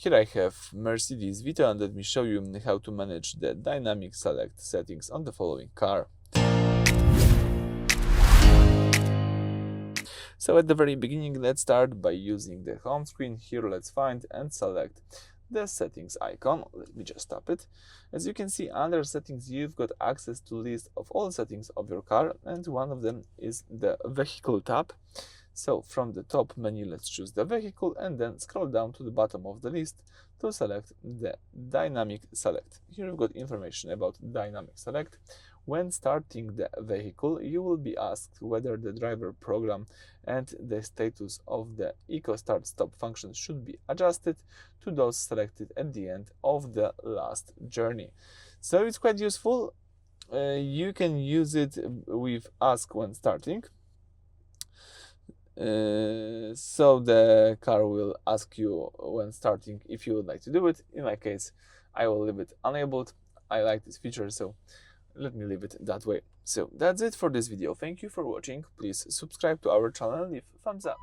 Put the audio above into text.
Here I have Mercedes Vito, and let me show you how to manage the dynamic select settings on the following car. So at the very beginning, let's start by using the home screen. Here let's find and select the settings icon. Let me just tap it. As you can see, under settings you've got access to list of all settings of your car, and one of them is the vehicle tab. So from the top menu, let's choose the vehicle and then scroll down to the bottom of the list to select the dynamic select. Here you've got information about dynamic select. When starting the vehicle, you will be asked whether the driver program and the status of the eco start stop function should be adjusted to those selected at the end of the last journey. So it's quite useful. You can use it with ask when starting. So the car will ask you when starting if you would like to do it. In my case, I will leave it enabled. I like this feature, so let me leave it that way. So that's it for this video. Thank you for watching. Please subscribe to our channel and leave a thumbs up.